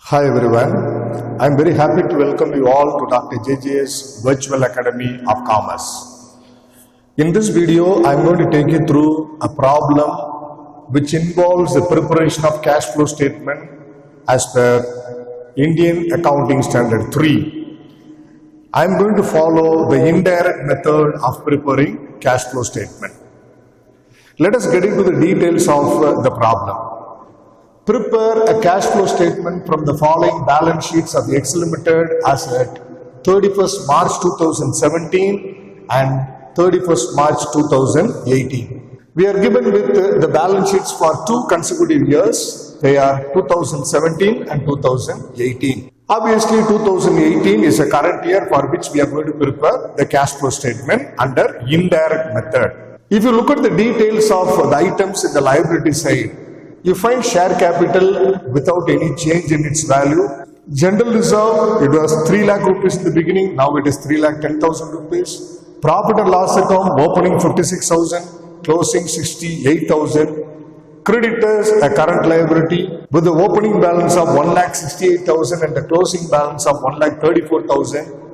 Hi everyone, I am very happy to welcome you all to Dr. JJ's Virtual Academy of Commerce. In this video, I am going to take you through a problem which involves the preparation of cash flow statement as per Indian Accounting Standard 3. I am going to follow the indirect method of preparing cash flow statement. Let us get into the details of the problem. Prepare a cash flow statement from the following balance sheets of the Excel Limited as at 31st March 2017 and 31st March 2018. We are given with the balance sheets for two consecutive years. They are 2017 and 2018. Obviously, 2018 is a current year for which we are going to prepare the cash flow statement under indirect method. If you look at the details of the items in the liability side, you find share capital without any change in its value. General reserve, it was 3 lakh rupees in the beginning, now it is 3,10,000 rupees. Profit and loss account, opening 56,000, closing 68,000. Creditors, a current liability with the opening balance of 1,68,000 and the closing balance of 1,34,000.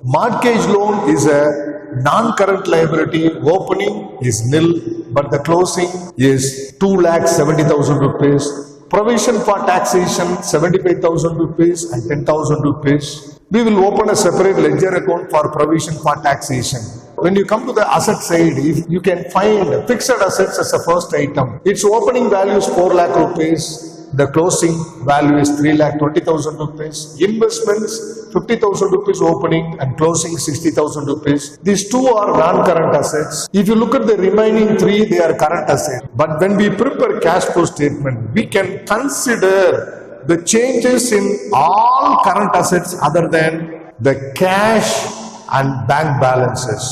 Mortgage loan is a non-current liability, opening is nil, but the closing is 2,70,000 rupees. Provision for taxation 75,000 rupees and 10,000 rupees. We will open a separate ledger account for provision for taxation. When you come to the asset side, if you can find fixed assets as a first item. Its opening value is 4 lakh rupees. The closing value is 3,20,000 rupees. Investments 50,000 rupees opening and closing 60,000 rupees. These two are non-current assets. If you look at the remaining three, they are current assets. But when we prepare cash flow statement, we can consider the changes in all current assets other than the cash and bank balances.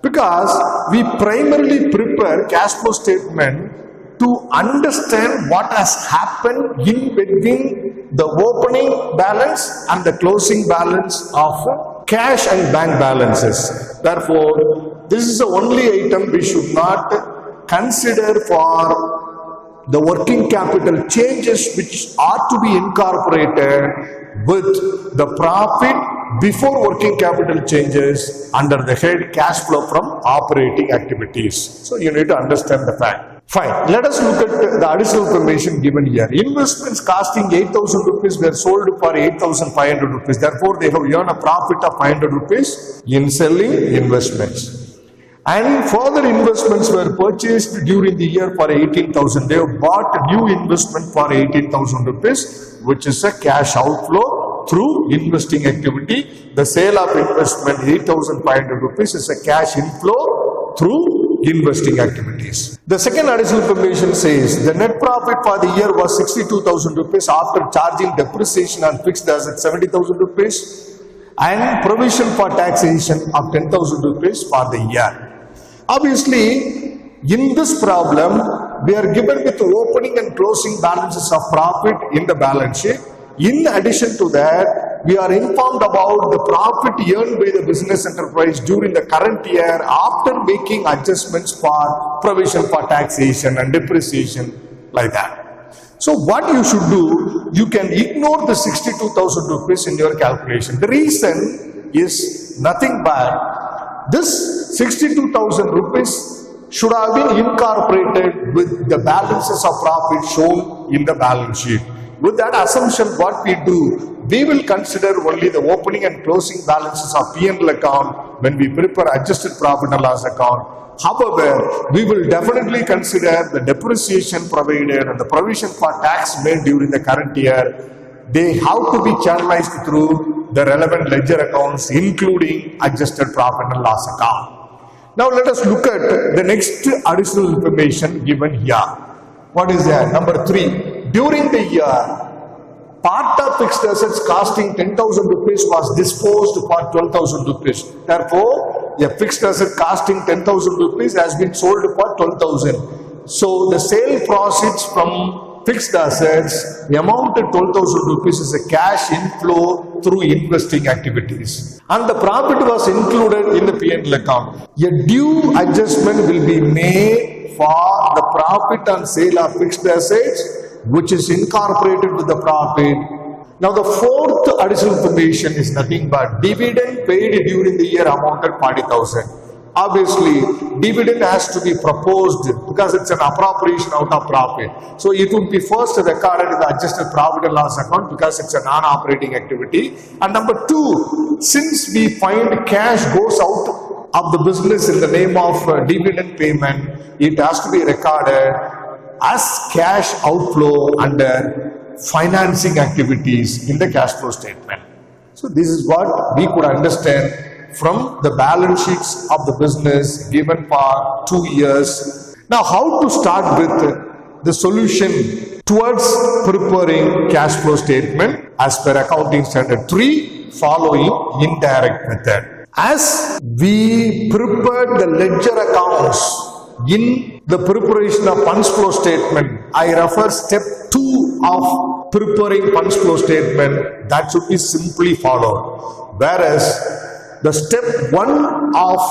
Because we primarily prepare cash flow statement to understand what has happened in between the opening balance and the closing balance of cash and bank balances. Therefore, this is the only item we should not consider for the working capital changes which are to be incorporated with the profit before working capital changes under the head cash flow from operating activities. So you need to understand the fact. Fine. Let us look at the additional information given here. Investments costing 8,000 rupees were sold for 8,500 rupees. Therefore, they have earned a profit of 500 rupees in selling investments. And further investments were purchased during the year for 18,000. They have bought a new investment for 18,000 rupees, which is a cash outflow through investing activity. The sale of investment 8,500 rupees is a cash inflow through investing activities. The second additional information says the net profit for the year was 62,000 rupees after charging depreciation on fixed assets 70,000 rupees and provision for taxation of 10,000 rupees for the year. Obviously, in this problem, we are given with opening and closing balances of profit in the balance sheet. In addition to that, we are informed about the profit earned by the business enterprise during the current year after making adjustments for provision for taxation and depreciation like that. So what you should do, you can ignore the 62,000 rupees in your calculation. The reason is nothing but this 62,000 rupees should have been incorporated with the balances of profit shown in the balance sheet. With that assumption, what we do, we will consider only the opening and closing balances of P&L account when we prepare adjusted profit and loss account. However, we will definitely consider the depreciation provided and the provision for tax made during the current year. They have to be channelized through the relevant ledger accounts, including adjusted profit and loss account. Now let us look at the next additional information given here. What is that? Number 3. During the year, part of fixed assets costing 10,000 rupees was disposed for 12,000 rupees. Therefore, a fixed asset costing 10,000 rupees has been sold for 12,000. So, the sale proceeds from fixed assets, the amount of 12,000 rupees is a cash inflow through investing activities. And the profit was included in the P&L account. A due adjustment will be made for the profit on sale of fixed assets which is incorporated with the profit. Now the fourth additional information is nothing but dividend paid during the year amounted 40,000. Obviously, dividend has to be proposed because it's an appropriation out of profit. So it would be first recorded in the adjusted profit and loss account because it's a non-operating activity. And number two, since we find cash goes out of the business in the name of dividend payment, it has to be recorded as cash outflow under financing activities in the cash flow statement. So this is what we could understand from the balance sheets of the business given for 2 years. Now, how to start with the solution towards preparing cash flow statement as per accounting standard 3 following indirect method. As we prepared the ledger accounts in the preparation of funds flow statement, I refer step 2 of preparing funds flow statement, that should be simply followed. Whereas the step 1 of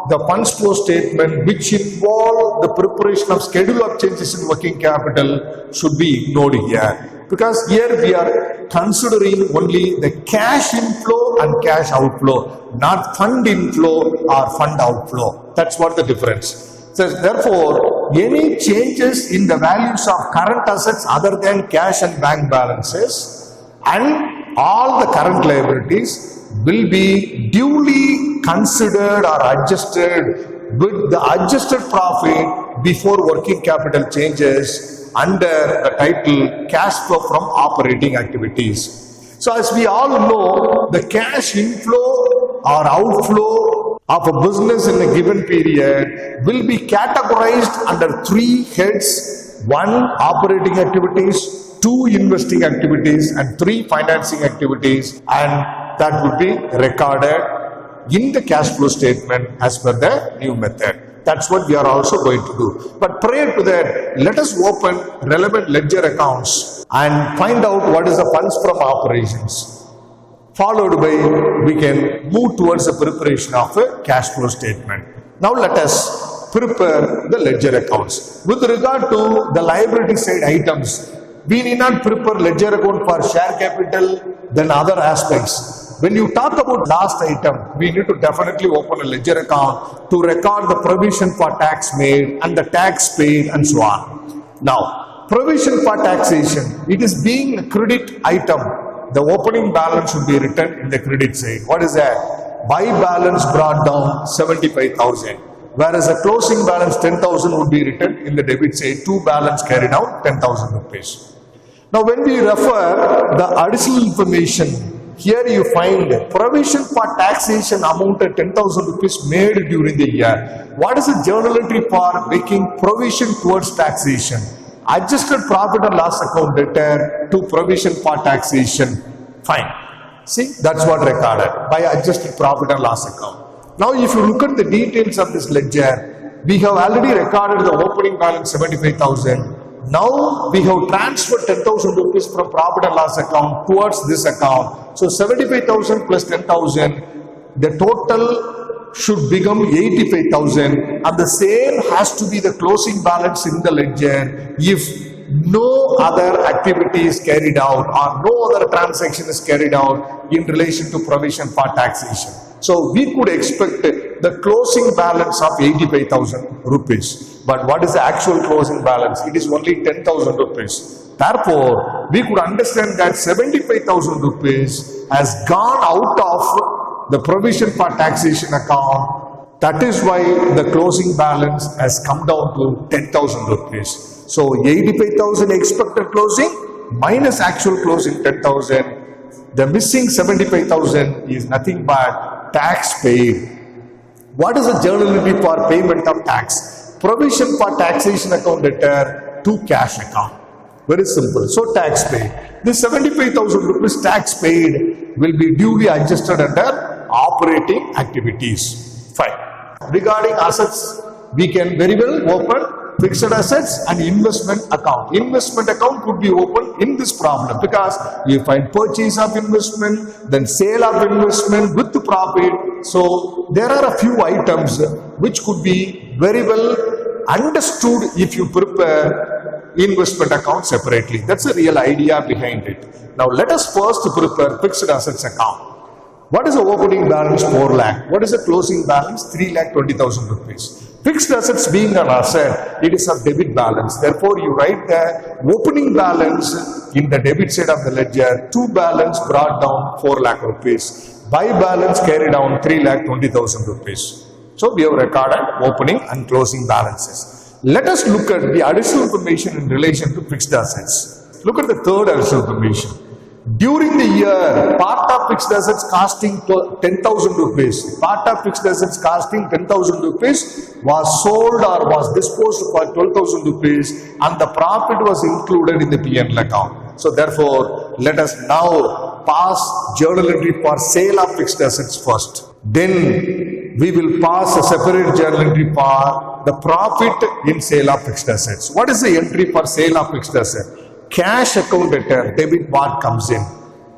the funds flow statement, which involve the preparation of schedule of changes in working capital, should be ignored here. Because here we are considering only the cash inflow and cash outflow, not fund inflow or fund outflow. That's what the difference. So therefore, any changes in the values of current assets other than cash and bank balances and all the current liabilities will be duly considered or adjusted with the adjusted profit before working capital changes under the title cash flow from operating activities. So as we all know, the cash inflow or outflow of a business in a given period will be categorized under 3 heads: 1 operating activities, 2 investing activities, and 3 financing activities, and that would be recorded in the cash flow statement as per the new method. That's what we are also going to do. But prior to that, let us open relevant ledger accounts and find out what is the funds from operations. Followed by, we can move towards the preparation of a cash flow statement. Now let us prepare the ledger accounts. With regard to the liability side items, we need not prepare ledger account for share capital than other aspects. When you talk about last item, we need to definitely open a ledger account to record the provision for tax made and the tax paid and so on. Now, provision for taxation, it is being a credit item. The opening balance should be written in the credit side. What is that? Buy balance brought down 75,000. Whereas a closing balance 10,000 would be written in the debit side. To balance carried out 10,000 rupees. Now, when we refer the additional information, here you find provision for taxation amounted 10,000 rupees made during the year. What is the journal entry for making provision towards taxation? Adjusted profit and loss account debtor to provision for taxation. Fine. See, that's what recorded by adjusted profit and loss account. Now, if you look at the details of this ledger, we have already recorded the opening balance 75,000. Now we have transferred 10,000 rupees from profit and loss account towards this account. So 75,000 plus 10,000, the total should become 85,000, and the same has to be the closing balance in the ledger if no other activity is carried out or no other transaction is carried out in relation to provision for taxation. So we could expect the closing balance of 85,000 rupees. But what is the actual closing balance? It is only 10,000 rupees. Therefore, we could understand that 75,000 rupees has gone out of the provision for taxation account. That is why the closing balance has come down to 10,000 rupees. So 85,000 expected closing minus actual closing 10,000. The missing 75,000 is nothing but tax paid. What is the journal entry for payment of tax? Provision for taxation account debtor to cash account. Very simple. So tax paid. This 75,000 rupees tax paid will be duly adjusted under operating activities. Fine. Regarding assets, we can very well open fixed assets and investment account. Investment account could be opened in this problem because you find purchase of investment, then sale of investment with the profit. So there are a few items which could be very well understood if you prepare investment account separately. That's the real idea behind it. Now let us first prepare fixed assets account. What is the opening balance? 4 lakh. What is the closing balance? 3,20,000 rupees. Fixed assets being an asset, it is a debit balance. Therefore, you write the opening balance in the debit side of the ledger. To balance brought down 4 lakh rupees. By balance carried down 3,20,000 rupees. So we have recorded opening and closing balances. Let us look at the additional information in relation to fixed assets. Look at the third additional information. During the year, part of fixed assets costing 10,000 rupees, part of fixed assets costing 10,000 rupees was sold or was disposed for 12,000 rupees and the profit was included in the P&L account. So therefore, let us now pass journal entry for sale of fixed assets first. Then we will pass a separate journal entry for the profit in sale of fixed assets. What is the entry for sale of fixed asset? Cash account debtor, debit what comes in.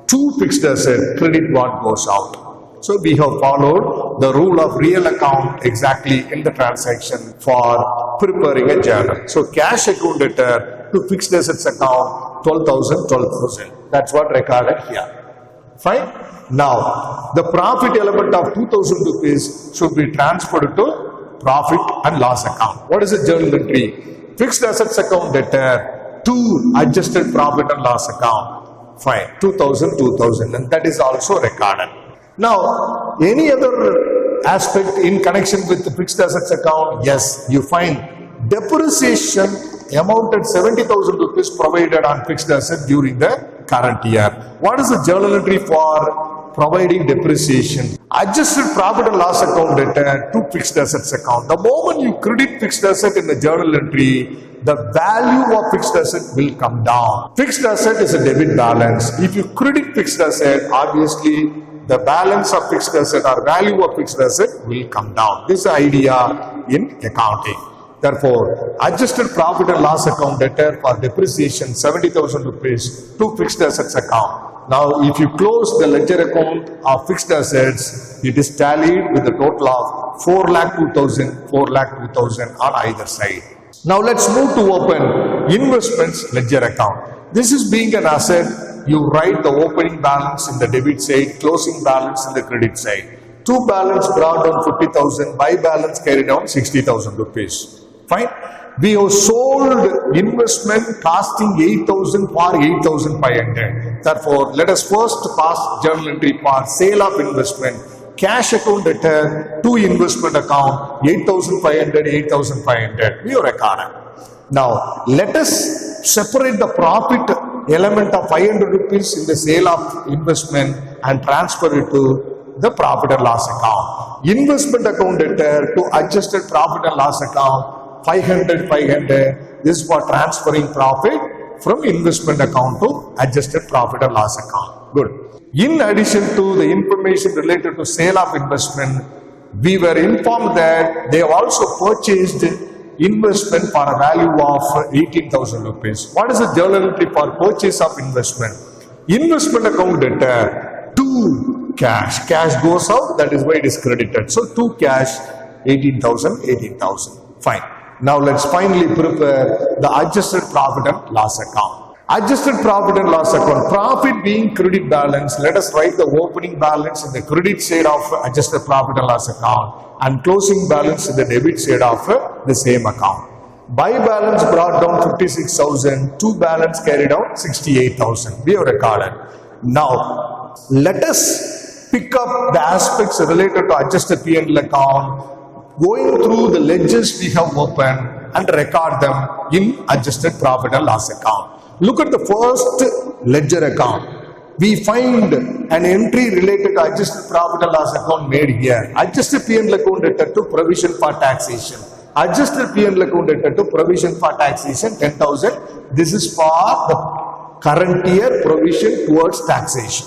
To fixed asset, credit what goes out. So we have followed the rule of real account exactly in the transaction for preparing a journal. So cash account debtor to fixed assets account 12,000. That's what recorded here. Fine. Now the profit element of 2,000 rupees should be transferred to profit and loss account. What is the journal entry? Fixed assets account debtor to adjusted profit and loss account. Fine. 2,000 and that is also recorded. Now any other aspect in connection with the fixed assets account? Yes, you find depreciation amounted 70,000 rupees provided on fixed asset during the current year. What is the journal entry for providing depreciation? Adjusted profit and loss account debtor to fixed assets account. The moment you credit fixed asset in the journal entry, the value of fixed asset will come down. Fixed asset is a debit balance. If you credit fixed asset, obviously the balance of fixed asset or value of fixed asset will come down. This is the idea in accounting. Therefore, adjusted profit and loss account debtor for depreciation 70,000 rupees to fixed assets account. Now, if you close the ledger account of fixed assets, it is tallied with a total of 4,02,000 on either side. Now, let's move to open investments ledger account. This is being an asset, you write the opening balance in the debit side, closing balance in the credit side. To balance brought down 50,000, by balance carried down 60,000 rupees. Fine. We have sold investment costing 8,000 for 8,500. Therefore, let us first pass journal entry for sale of investment. Cash account debtor to investment account 8,500, 8,500. We have recorded. Now, let us separate the profit element of 500 rupees in the sale of investment and transfer it to the profit and loss account. Investment account debtor to adjusted profit and loss account 500. This is for transferring profit from investment account to adjusted profit and loss account. Good. In addition to the information related to sale of investment, we were informed that they have also purchased investment for a value of 18,000 rupees. What is the journal entry for purchase of investment? Investment account debtor to cash. Cash goes out, that is why it is credited. So to cash 18,000. Fine. Now let's finally prepare the adjusted profit and loss account. Adjusted profit and loss account. Profit being credit balance. Let us write the opening balance in the credit side of adjusted profit and loss account and closing balance in the debit side of the same account. By balance brought down 56,000. To balance carried out 68,000. We have recorded. Now let us pick up the aspects related to adjusted P&L account, going through the ledgers we have opened and record them in adjusted profit and loss account. Look at the first ledger account. We find an entry related to adjusted profit and loss account made here. Adjusted P&L account debtor to provision for taxation. Adjusted P&L account debtor to provision for taxation 10,000. This is for the current year provision towards taxation.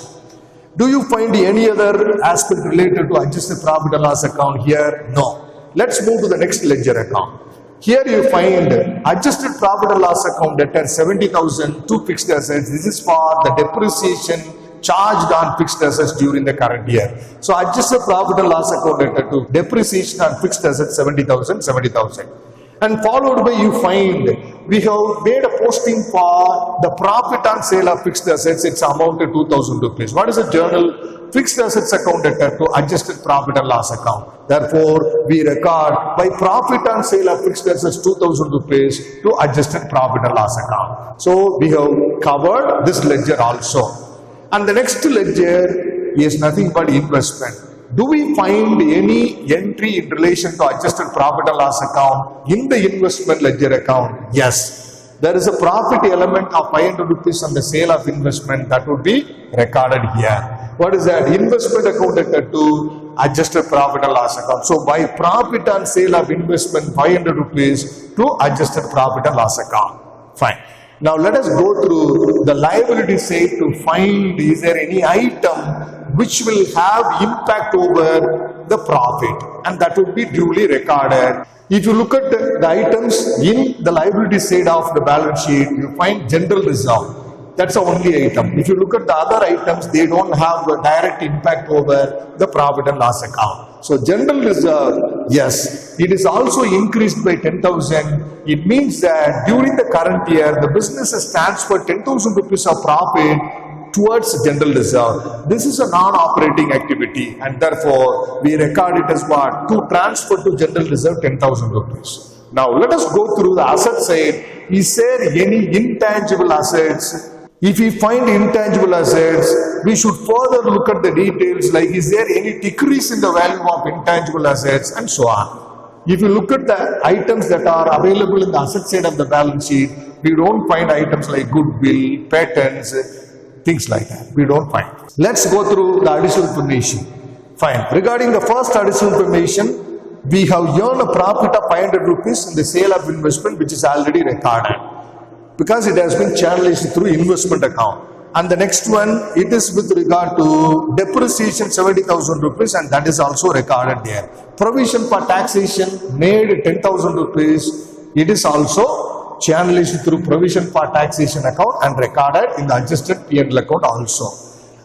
Do you find any other aspect related to adjusted profit and loss account here? No. Let's move to the next ledger account. Here you find adjusted profit and loss account debtor 70,000 to fixed assets. This is for the depreciation charged on fixed assets during the current year. So adjusted profit and loss account debtor to depreciation on fixed assets 70,000. and followed by you find we have made a posting for the profit on sale of fixed assets. It's amounted 2,000 rupees. What is the journal? Fixed assets account to adjusted profit and loss account. Therefore, we record by profit on sale of fixed assets 2,000 rupees to adjusted profit and loss account. So we have covered this ledger also. And the next ledger is nothing but investment. Do we find any entry in relation to adjusted profit and loss account in the investment ledger account? Yes. There is a profit element of 500 rupees on the sale of investment that would be recorded here. What is that? Investment accounted to adjusted profit and loss account. So by profit on sale of investment 500 rupees to adjusted profit and loss account. Fine. Now let us go through the liability side to find is there any item which will have impact over the profit, and that would be duly recorded. If you look at the items in the liability side of the balance sheet, you find general reserve. That's the only item. If you look at the other items, they don't have a direct impact over the profit and loss account. So general reserve, yes, it is also increased by 10,000. It means that during the current year, the business has transferred 10,000 rupees of profit towards general reserve. This is a non-operating activity, and therefore we record it as what? To transfer to general reserve 10,000 rupees. Now let us go through the asset side. Is there any intangible assets? If we find intangible assets, we should further look at the details like is there any decrease in the value of intangible assets and so on. If you look at the items that are available in the asset side of the balance sheet, we don't find items like goodwill, patents, things like that. We don't find. Let's go through the additional information. Fine. Regarding the first additional information, we have earned a profit of 500 rupees in the sale of investment, which is already recorded, because it has been channelized through investment account. And the next one, it is with regard to depreciation 70,000 rupees, and that is also recorded there. Provision for taxation made 10,000 rupees. It is also channelized through provision for taxation account and recorded in the adjusted P&L account also.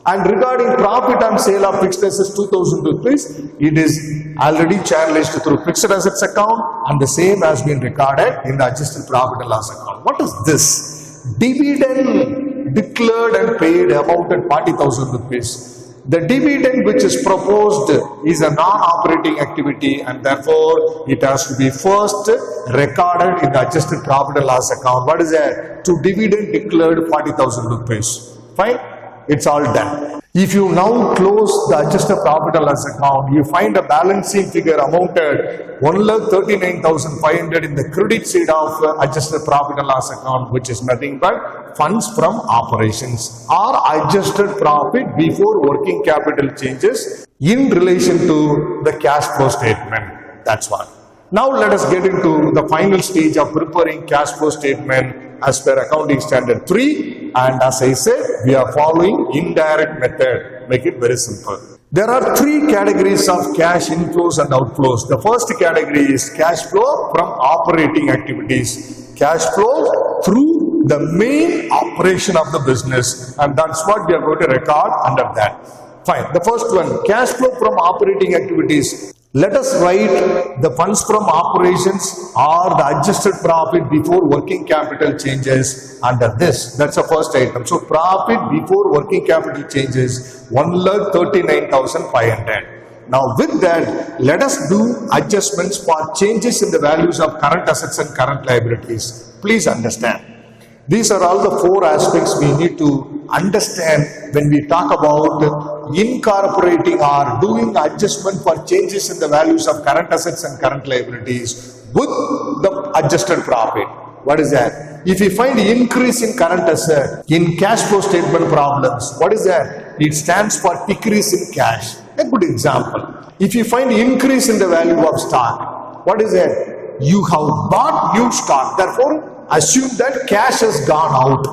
And regarding profit on sale of fixed assets 2,000 rupees, it is already channelized through fixed assets account, and the same has been recorded in the adjusted profit and loss account. What is this? Dividend declared and paid amounted 40,000 rupees. The dividend which is proposed is a non-operating activity, and therefore it has to be first recorded in the adjusted profit and loss account. What is that? To dividend declared 40,000 rupees. Fine? It's all done. If you now close the adjusted profit and loss account, you find a balancing figure amounted 1,39,500 in the credit side of adjusted profit and loss account, which is nothing but funds from operations or adjusted profit before working capital changes in relation to the cash flow statement. That's what. Now let us get into the final stage of preparing cash flow statement as per accounting standard 3, and as I said, we are following indirect method. Make it very simple. There are 3 categories of cash inflows and outflows. The first category is cash flow from operating activities. Cash flow through the main operation of the business, and that's what we are going to record under that. Fine. The first one, cash flow from operating activities. Let us write the funds from operations or the adjusted profit before working capital changes under this. That's the first item. So profit before working capital changes 1,39,500. Now with that, let us do adjustments for changes in the values of current assets and current liabilities. Please understand. These are all the 4 aspects we need to understand when we talk about incorporating or doing adjustment for changes in the values of current assets and current liabilities with the adjusted profit. What is that? If you find increase in current asset in cash flow statement problems, what is that? It stands for decrease in cash. A good example. If you find increase in the value of stock, what is that? You have bought new stock, therefore assume that cash has gone out.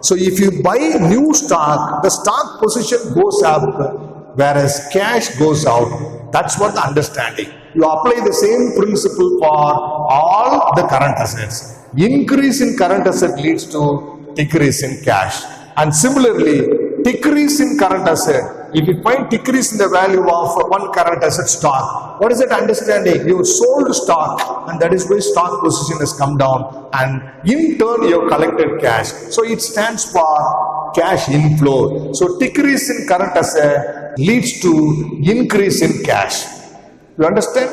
So if you buy new stock, the stock position goes up, whereas cash goes out. That's what the understanding. You apply the same principle for all the current assets. Increase in current asset leads to decrease in cash. And similarly, decrease in current asset If you find decrease in the value of one current asset stock, what is that understanding? You sold stock and that is why stock position has come down and in turn you have collected cash. So it stands for cash inflow. So decrease in current asset leads to increase in cash. You understand?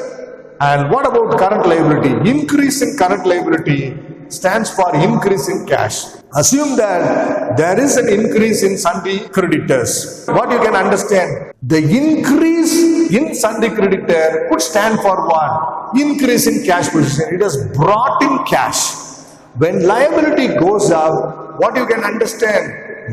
And what about current liability? Increase in current liability stands for increase in cash. Assume that there is an increase in sundry creditors. What you can understand? The increase in sundry creditor could stand for what? Increase in cash position. It has brought in cash. When liability goes up, what you can understand?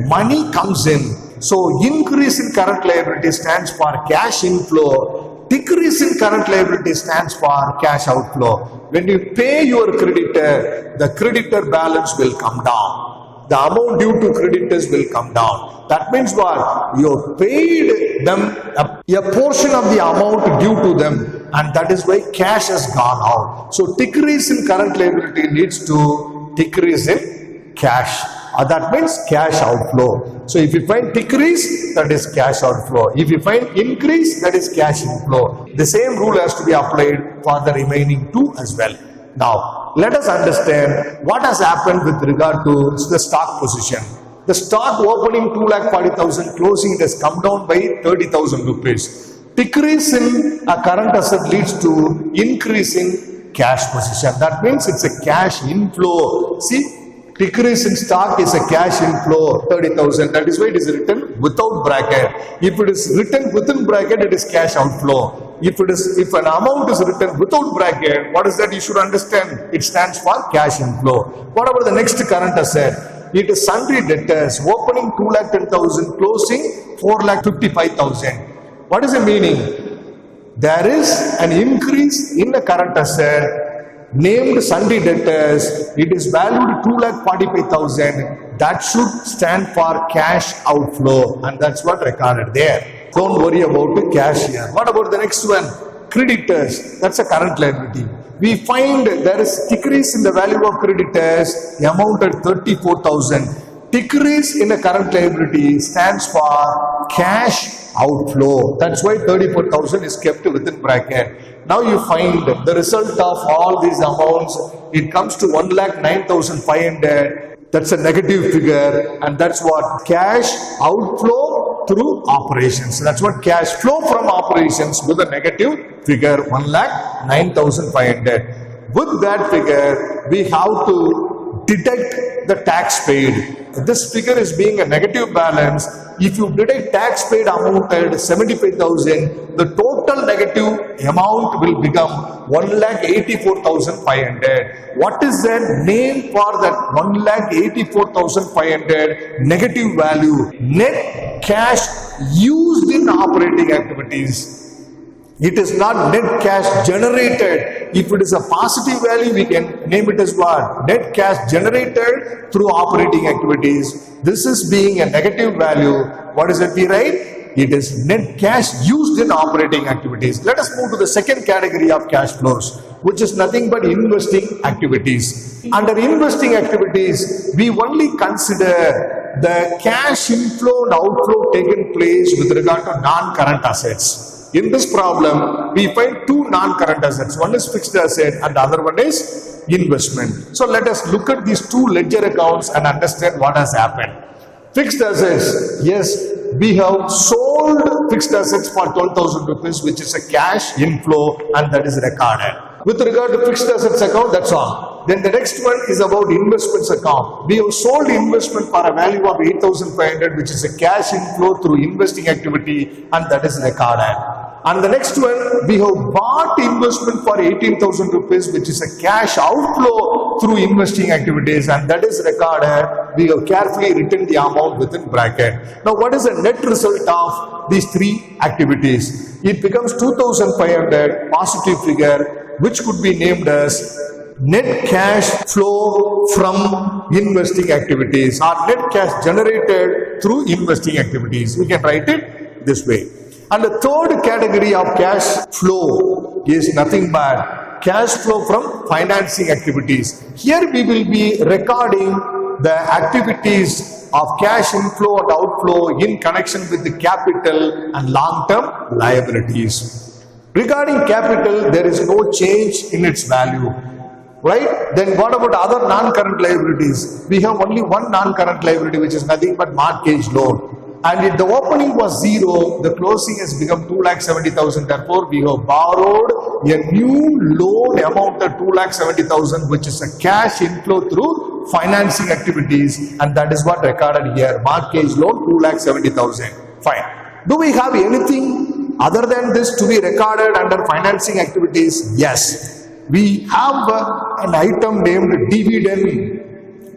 Money comes in. So increase in current liability stands for cash inflow. Decrease in current liability stands for cash outflow. When you pay your creditor, the creditor balance will come down. The amount due to creditors will come down. That means what? You paid them a portion of the amount due to them, and that is why cash has gone out. So decrease in current liability leads to decrease in cash. That means cash outflow. So if you find decrease, that is cash outflow. If you find increase, that is cash inflow. The same rule has to be applied for the remaining two as well. Now, let us understand what has happened with regard to the stock position. The stock opening 2,40,000, closing it has come down by 30,000 rupees. Decrease in a current asset leads to increase in cash position. That means it's a cash inflow. See? Decrease in stock is a cash inflow, 30,000. That is why it is written without bracket. If it is written within bracket, it is cash outflow. If an amount is written without bracket, what is that? You should understand. It stands for cash inflow. What about the next current asset? It is sundry debtors. Opening 2,10,000, closing 4,55,000. What is the meaning? There is an increase in the current asset named sundry debtors. It is valued 2,45,000. That should stand for cash outflow, and that's what recorded there. Don't worry about the cash here. What about the next one? Creditors. That's a current liability. We find there is decrease in the value of creditors, amount at 34,000. Decrease in the current liability stands for cash outflow. That's why 34,000 is kept within bracket. Now you find the result of all these amounts. It comes to 1,09,500. That's a negative figure, and that's what cash outflow through operations. That's what cash flow from operations with a negative figure, 1,09,500. With that figure, we have to deduct the tax paid. This figure is being a negative balance. If you deduct tax paid amount at 75,000, the total negative amount will become 1,84,500. What is the name for that 1,84,500 negative value? Net cash used in operating activities. It is not net cash generated. If it is a positive value, we can name it as what? Net cash generated through operating activities. This is being a negative value. What is it we write? It is net cash used in operating activities. Let us move to the second category of cash flows, which is nothing but investing activities. Under investing activities, we only consider the cash inflow and outflow taken place with regard to non-current assets. In this problem, we find two non-current assets. One is fixed asset and the other one is investment. So let us look at these two ledger accounts and understand what has happened. Fixed assets, yes, we have sold fixed assets for 12,000 rupees, which is a cash inflow, and that is recorded. With regard to fixed assets account, that's all. Then the next one is about investments account. We have sold investment for a value of 8,500, which is a cash inflow through investing activity, and that is recorded. And the next one, we have bought investment for 18,000 rupees, which is a cash outflow through investing activities, and that is recorded. We have carefully written the amount within bracket. Now, what is the net result of these three activities? It becomes 2,500 positive figure, which could be named as net cash flow from investing activities or net cash generated through investing activities. We can write it this way. And the third category of cash flow is nothing but cash flow from financing activities. Here we will be recording the activities of cash inflow and outflow in connection with the capital and long-term liabilities. Regarding capital, there is no change in its value. Right? Then what about other non-current liabilities? We have only one non-current liability, which is nothing but mortgage loan. And if the opening was 0, the closing has become 2,70,000. Therefore, we have borrowed a new loan amount of 2,70,000, which is a cash inflow through financing activities, and that is what recorded here. Mortgage loan 2,70,000. Fine. Do we have anything other than this to be recorded under financing activities? Yes. We have an item named dividend.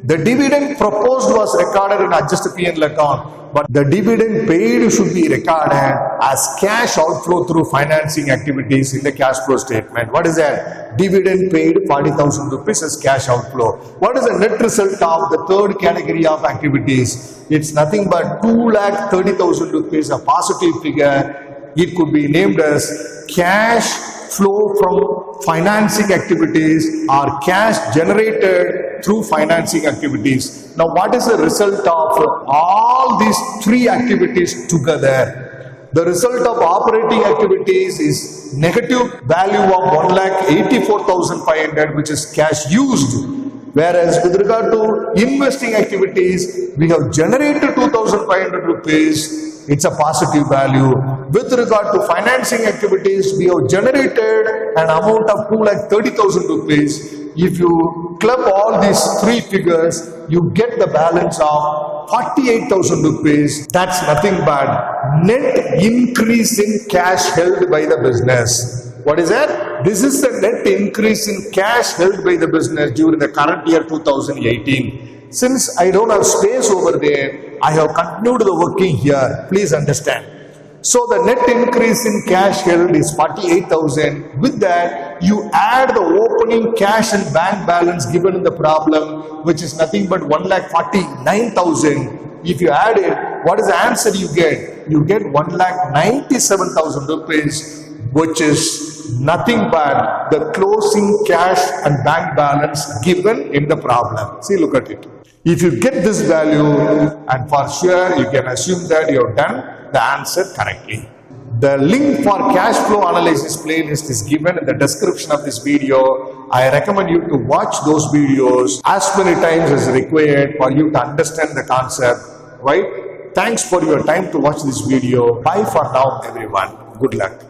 The dividend proposed was recorded in adjusted P&L account, but the dividend paid should be recorded as cash outflow through financing activities in the cash flow statement. What is that? Dividend paid 40,000 rupees as cash outflow. What is the net result of the third category of activities? It's nothing but 2,30,000 rupees, a positive figure. It could be named as cash flow from financing activities or cash generated through financing activities. Now, what is the result of all these three activities together? The result of operating activities is negative value of 1,84,500, which is cash used. Whereas with regard to investing activities, we have generated 2,500 rupees. It's a positive value. With regard to financing activities, we have generated an amount of 2,30,000 rupees. If you club all these three figures, you get the balance of 48,000 rupees. That's nothing but net increase in cash held by the business. What is that? This is the net increase in cash held by the business during the current year 2018. Since I don't have space over there, I have continued the working here. Please understand. So the net increase in cash held is 48,000. With that, you add the opening cash and bank balance given in the problem, which is nothing but 1,49,000. If you add it, what is the answer you get? You get 1,97,000 rupees, which is nothing but the closing cash and bank balance given in the problem. See, look at it. If you get this value, and for sure you can assume that you have done the answer correctly. The link for cash flow analysis playlist is given in the description of this video. I recommend you to watch those videos as many times as required for you to understand the concept. Right? Thanks for your time to watch this video. Bye for now, everyone. Good luck.